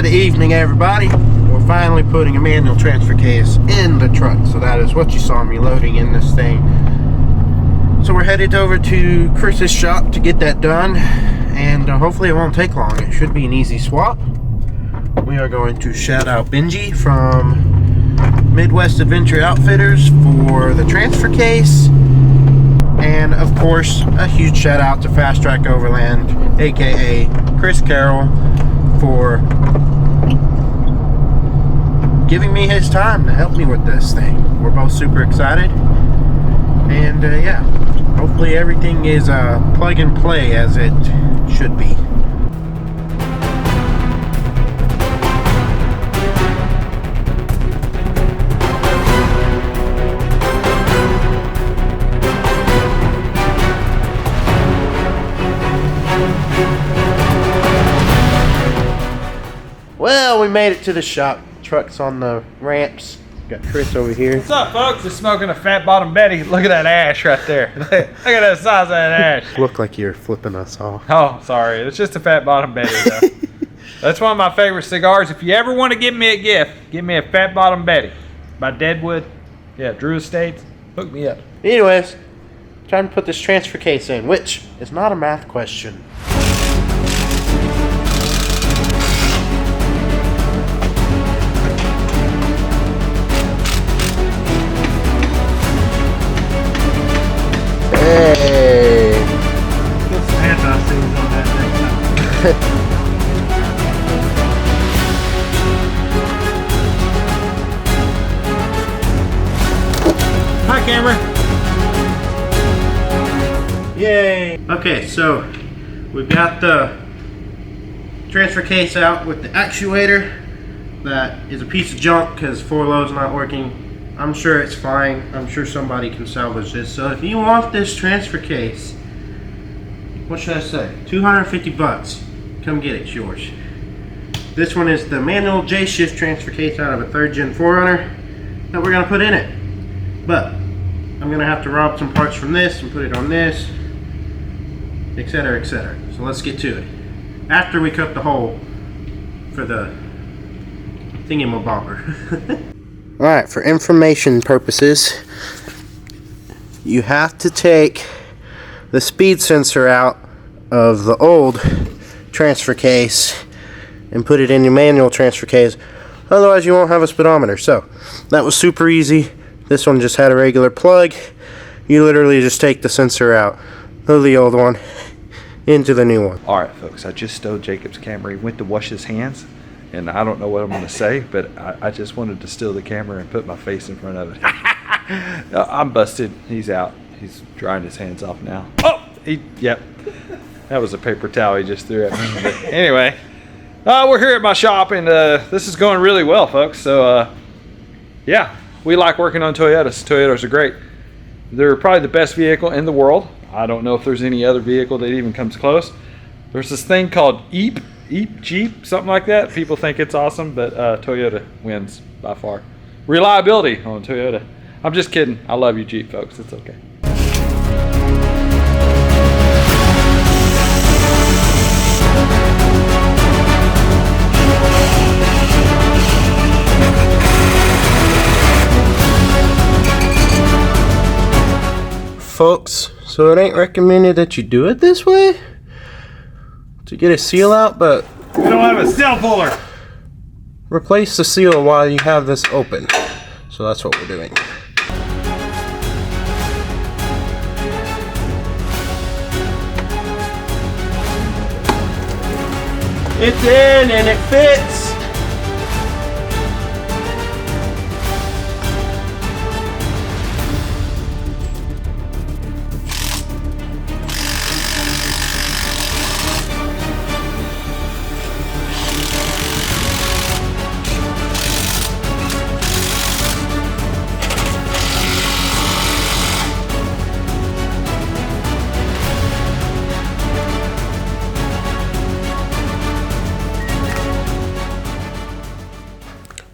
evening, everybody. We're finally putting a manual transfer case in the truck. So that is what you saw me loading in this thing. So we're headed over to Chris's shop to get that done. And hopefully it won't take long. It should be an easy swap. We are going to shout out Benji from Midwest Adventure Outfitters for the transfer case. And of course, a huge shout out to Fast Track Overland, aka Chris Carroll, for giving me his time to help me with this thing. We're both super excited, and yeah, hopefully everything is plug and play as it should be. Well, we made it to the shop. Truck's on the ramps. Got Chris over here. What's up, folks? Just smoking a fat bottom Betty. Look at that ash right there. Look at that size of that ash. Look like you're flipping us off. Oh, sorry. It's just a fat bottom Betty, though. That's one of my favorite cigars. If you ever want to give me a gift, give me a fat bottom Betty by Deadwood. Yeah, Drew Estates. Hook me up. Anyways, time to put this transfer case in, which is not a math question. Hey! Put some anti-seeds on that thing. Hi, camera. Yay! Okay, so we've got the transfer case out with the actuator. That is a piece of junk because 4Low's not working. I'm sure it's fine. I'm sure somebody can salvage this. So if you want this transfer case, what should I say? 250 bucks. Come get it, it's yours. This one is the manual J-shift transfer case out of a 3rd gen 4Runner that we're gonna put in it. But I'm gonna have to rob some parts from this and put it on this, etc., etc. So let's get to it. After we cut the hole for the thingamabobber. Alright, for information purposes, you have to take the speed sensor out of the old transfer case and put it in your manual transfer case. Otherwise you won't have a speedometer. So, that was super easy. This one just had a regular plug. You literally just take the sensor out of the old one into the new one. All right, folks, I just stole Jacob's camera. He went to wash his hands. And I don't know what I'm going to say, but I just wanted to steal the camera and put my face in front of it. I'm busted. He's out. He's drying his hands off now. Oh! Yep. That was a paper towel he just threw at me. But anyway, we're here at my shop, and this is going really well, folks. So, yeah, we like working on Toyotas. Toyotas are great. They're probably the best vehicle in the world. I don't know if there's any other vehicle that even comes close. There's this thing called Jeep, something like that. People think it's awesome, but Toyota wins by far. Reliability on Toyota. I'm just kidding. I love you, Jeep, folks. It's okay. Folks, so it ain't recommended that you do it this way to get a seal out, but we don't have a seal puller. Replace the seal while you have this open. So that's what we're doing. It's in and it fits.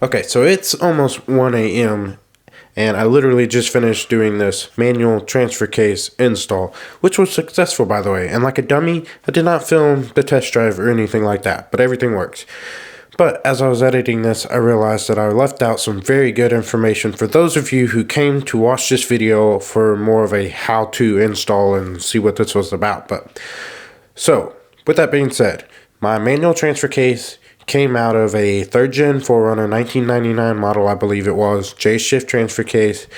Okay, so it's almost 1 a.m. and I literally just finished doing this manual transfer case install, which was successful, by the way. And like a dummy, I did not film the test drive or anything like that, but everything works. But as I was editing this, I realized that I left out some very good information for those of you who came to watch this video for more of a how-to install and see what this was about. So, with that being said, my manual transfer case came out of a 3rd gen 4Runner 1999 model, I believe it was, J-shift transfer case.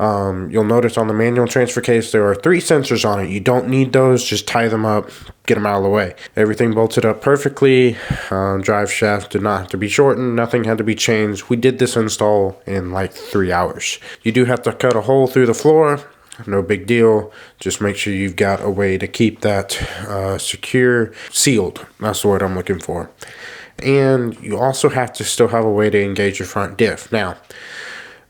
You'll notice on the manual transfer case there are 3 sensors on it. You don't need those, just tie them up, get them out of the way. Everything bolted up perfectly. Drive shaft did not have to be shortened, nothing had to be changed. We did this install in like 3 hours. You do have to cut a hole through the floor. No big deal. Just make sure you've got a way to keep that secure, sealed. That's the word I'm looking for. And you also have to still have a way to engage your front diff. Now,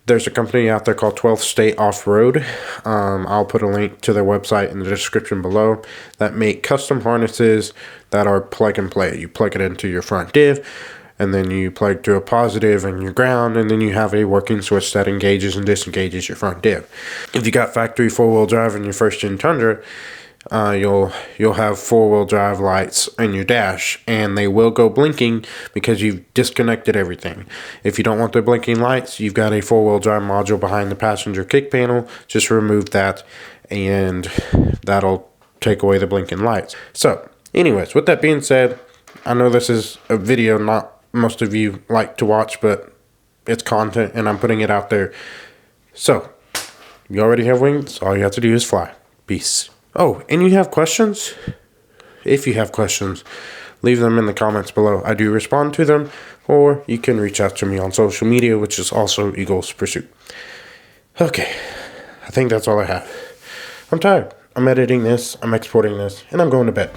there's a company out there called 12th State Off-Road. I'll put a link to their website in the description below, that make custom harnesses that are plug and play. You plug it into your front diff, and then you plug to a positive and your ground, and then you have a working switch that engages and disengages your front diff. If you got factory 4-wheel drive in your 1st gen Tundra, you'll have 4-wheel drive lights in your dash, and they will go blinking because you've disconnected everything. If you don't want the blinking lights, you've got a 4-wheel drive module behind the passenger kick panel. Just remove that, and that'll take away the blinking lights. So anyways, with that being said, I know this is a video not most of you like to watch, but it's content and I'm putting it out there. So you already have wings, all you have to do is fly. Peace. Oh, and you have questions? If you have questions, leave them in the comments below. I do respond to them, or you can reach out to me on social media, which is also Eagles Pursuit. Okay, I think that's all I have. I'm tired. I'm editing this, I'm exporting this, and I'm going to bed.